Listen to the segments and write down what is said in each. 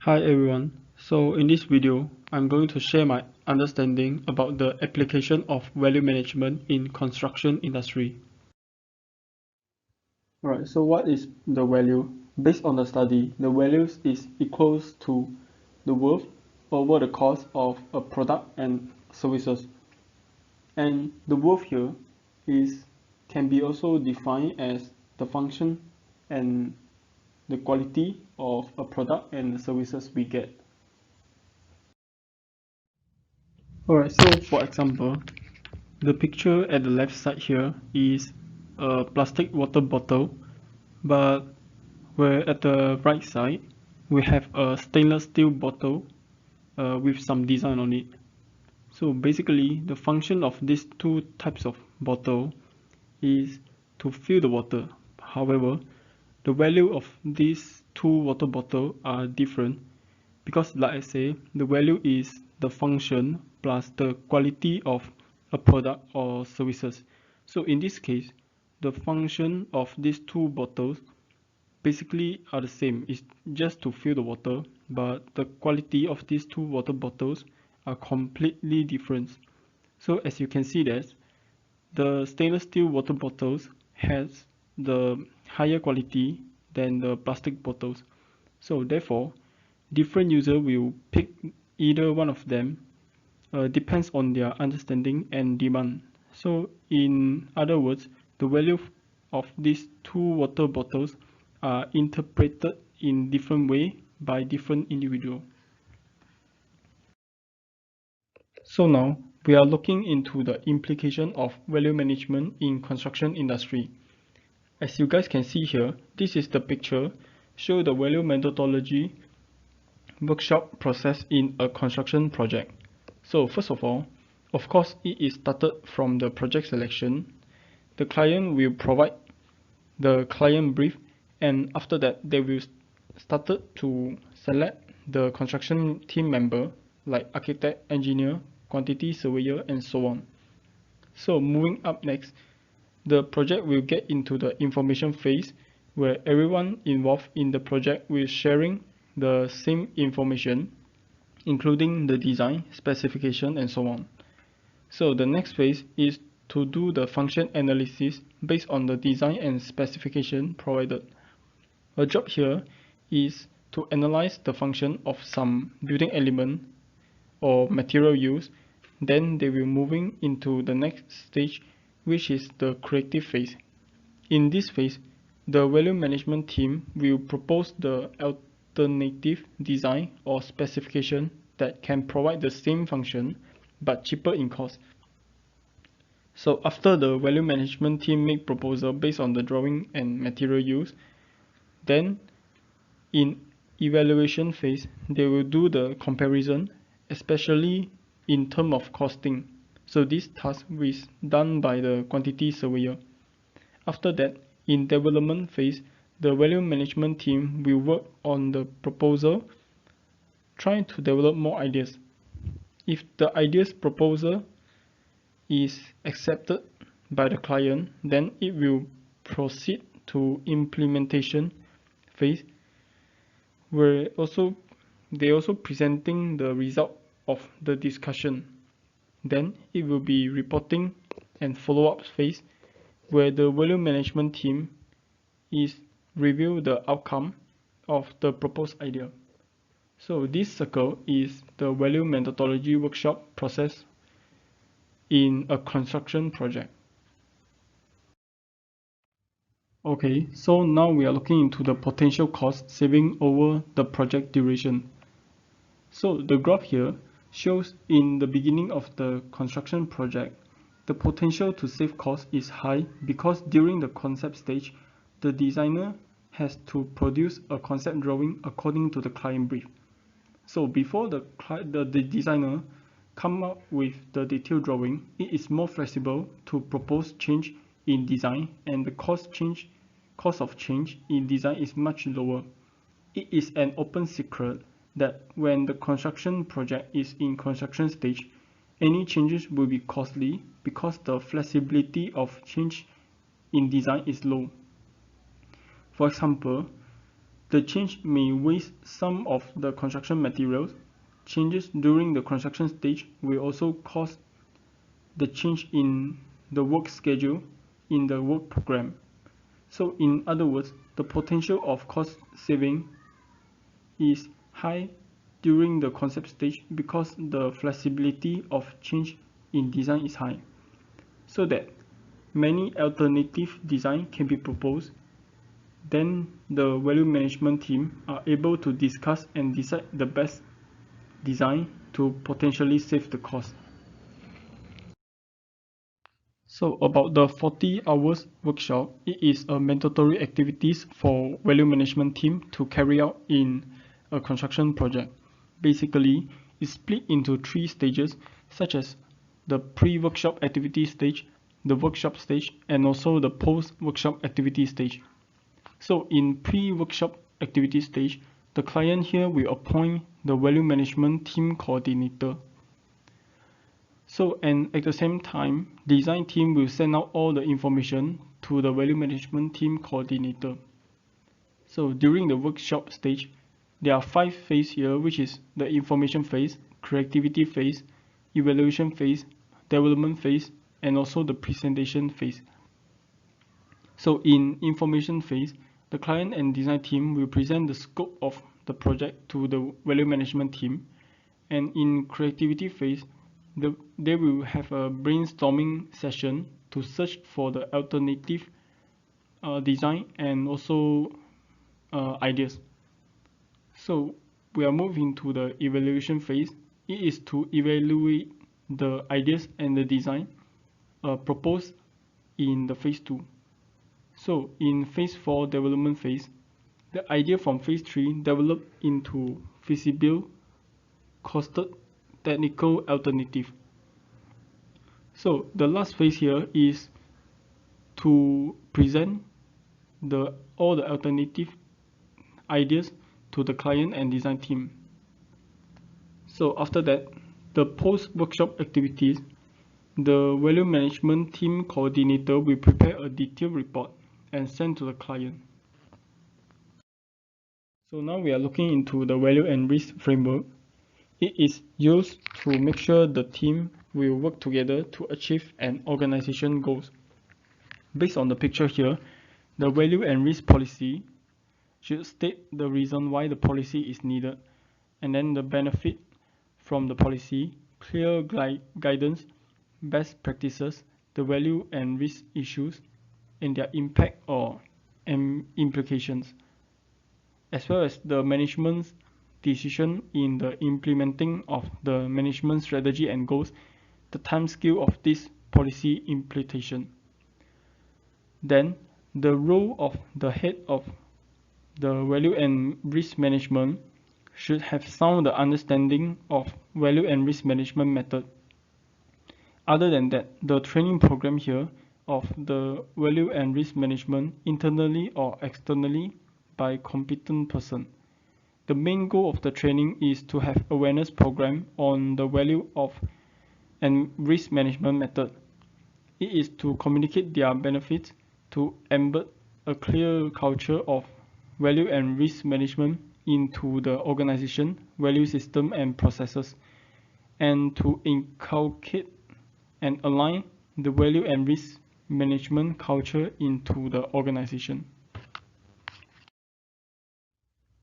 Hi everyone, so in this video, I'm going to share my understanding about the application of value management in construction industry. Alright, so what is the value? Based on the study, the values is equals to the worth over the cost of a product and services. And the worth here can be also defined as the function and the quality of a product and the services we get. Alright, so for example, the picture at the left side here is a plastic water bottle, but where at the right side we have a stainless steel bottle with some design on it. So basically, the function of these two types of bottle is to fill the water. However, the value of these two water bottles are different because, like I say, the value is the function plus the quality of a product or services. So in this case, the function of these two bottles basically are the same. It's just to fill the water, but the quality of these two water bottles are completely different. So as you can see that the stainless steel water bottles has the higher quality than the plastic bottles. So therefore, different user will pick either one of them, depends on their understanding and demand. So in other words, the value of these two water bottles are interpreted in different way by different individual. So now we are looking into the implication of value management in construction industry. As you guys can see here, this is the picture show the value methodology workshop process in a construction project. So first of all, of course, it is started from the project selection. The client will provide the client brief, and after that, they will started to select the construction team member like architect, engineer, quantity surveyor, and so on. So moving up next, the project will get into the information phase where everyone involved in the project will sharing the same information, including the design, specification, and so on. So the next phase is to do the function analysis based on the design and specification provided. A job here is to analyze the function of some building element or material used. Then they will moving into the next stage, which is the creative phase. In this phase, the value management team will propose the alternative design or specification that can provide the same function but cheaper in cost. So after the value management team make proposal based on the drawing and material used, then in evaluation phase, they will do the comparison, especially in terms of costing. So this task is done by the quantity surveyor. After that, in development phase, the value management team will work on the proposal, trying to develop more ideas. If the ideas proposal is accepted by the client, then it will proceed to implementation phase, where they also presenting the result of the discussion. Then it will be reporting and follow-up phase, where the value management team is review the outcome of the proposed idea. So this circle is the value methodology workshop process in a construction project. Okay, so now we are looking into the potential cost saving over the project duration. So the graph here shows in the beginning of the construction project, the potential to save cost is high because during the concept stage, the designer has to produce a concept drawing according to the client brief. So before the designer come up with the detailed drawing, it is more flexible to propose change in design, and the cost of change in design is much lower. It is an open secret that when the construction project is in construction stage, any changes will be costly because the flexibility of change in design is low. For example, The change may waste some of the construction materials. Changes during the construction stage will also cause the change in the work schedule in the work program. So in other words, the potential of cost saving is high during the concept stage because the flexibility of change in design is high, so that many alternative design can be proposed. Then the value management team are able to discuss and decide the best design to potentially save the cost. So about the 40 hours workshop, it is a mandatory activities for value management team to carry out in a construction project. Basically, it's split into 3 stages, such as the pre-workshop activity stage, the workshop stage, and also the post-workshop activity stage. So in pre-workshop activity stage, the client here will appoint the value management team coordinator. So, and at the same time, design team will send out all the information to the value management team coordinator. So during the workshop stage, there are 5 phases here, which is the information phase, creativity phase, evaluation phase, development phase, and also the presentation phase. So in information phase, the client and design team will present the scope of the project to the value management team, and in creativity phase, they will have a brainstorming session to search for the alternative design and also ideas. So we are moving to the evaluation phase. It is to evaluate the ideas and the design proposed in the phase 2. So in phase 4 development phase, the idea from phase 3 developed into feasible, costed technical alternative. So the last phase here is to present all the alternative ideas to the client and design team. So after that, the post-workshop activities, the value management team coordinator will prepare a detailed report and send to the client. So now we are looking into the value and risk framework. It is used to make sure the team will work together to achieve an organization goals. Based on the picture here, the value and risk policy should state the reason why the policy is needed, and then the benefit from the policy, clear guidance, best practices, the value and risk issues, and their impact or implications, as well as the management's decision in the implementing of the management strategy and goals, the time scale of this policy implementation. Then the role of the head of the value and risk management should have sound understanding of value and risk management method. Other than that, the training program here of the value and risk management internally or externally by competent person. The main goal of the training is to have awareness program on the value of and risk management method. It is to communicate their benefits, to embed a clear culture of value and risk management into the organization, value system and processes, and to inculcate and align the value and risk management culture into the organization.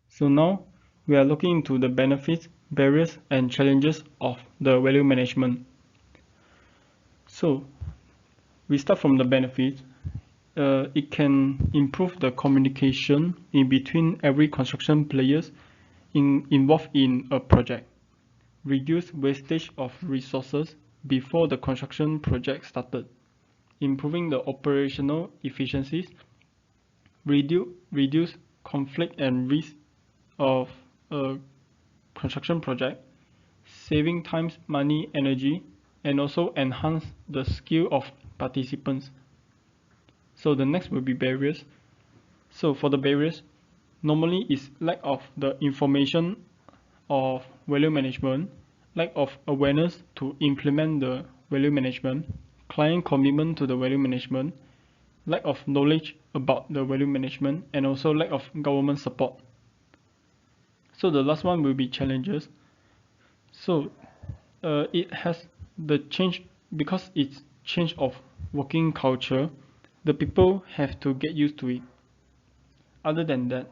So now we are looking into the benefits, barriers, and challenges of the value management. So we start from the benefits. It can improve the communication in between every construction players involved in a project, reduce wastage of resources before the construction project started, improving the operational efficiencies, reduce conflict and risk of a construction project, saving time, money, energy, and also enhance the skill of participants. So the next will be barriers. So for the barriers, normally is lack of the information of value management, lack of awareness to implement the value management, client commitment to the value management, lack of knowledge about the value management, and also lack of government support So the last one will be challenges. So it has the change, because it's change of working culture, the people have to get used to it. Other than that,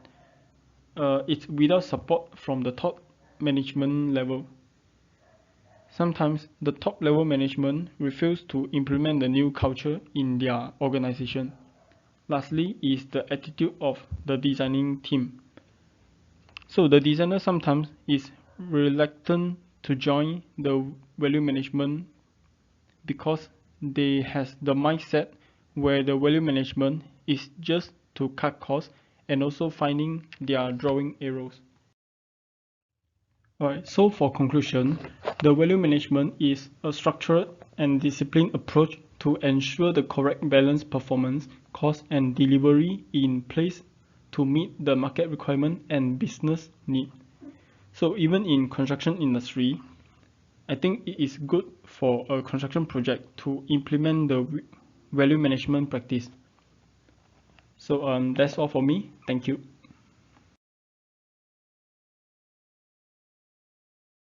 it's without support from the top management level. Sometimes the top level management refuse to implement the new culture in their organization. Lastly is the attitude of the designing team. So the designer sometimes is reluctant to join the value management because they has the mindset where the value management is just to cut costs and also finding their drawing errors. Alright, so for conclusion, the value management is a structured and disciplined approach to ensure the correct balance performance, cost and delivery in place to meet the market requirement and business need. So even in construction industry, I think it is good for a construction project to implement the value management practice. So that's all for me. Thank you.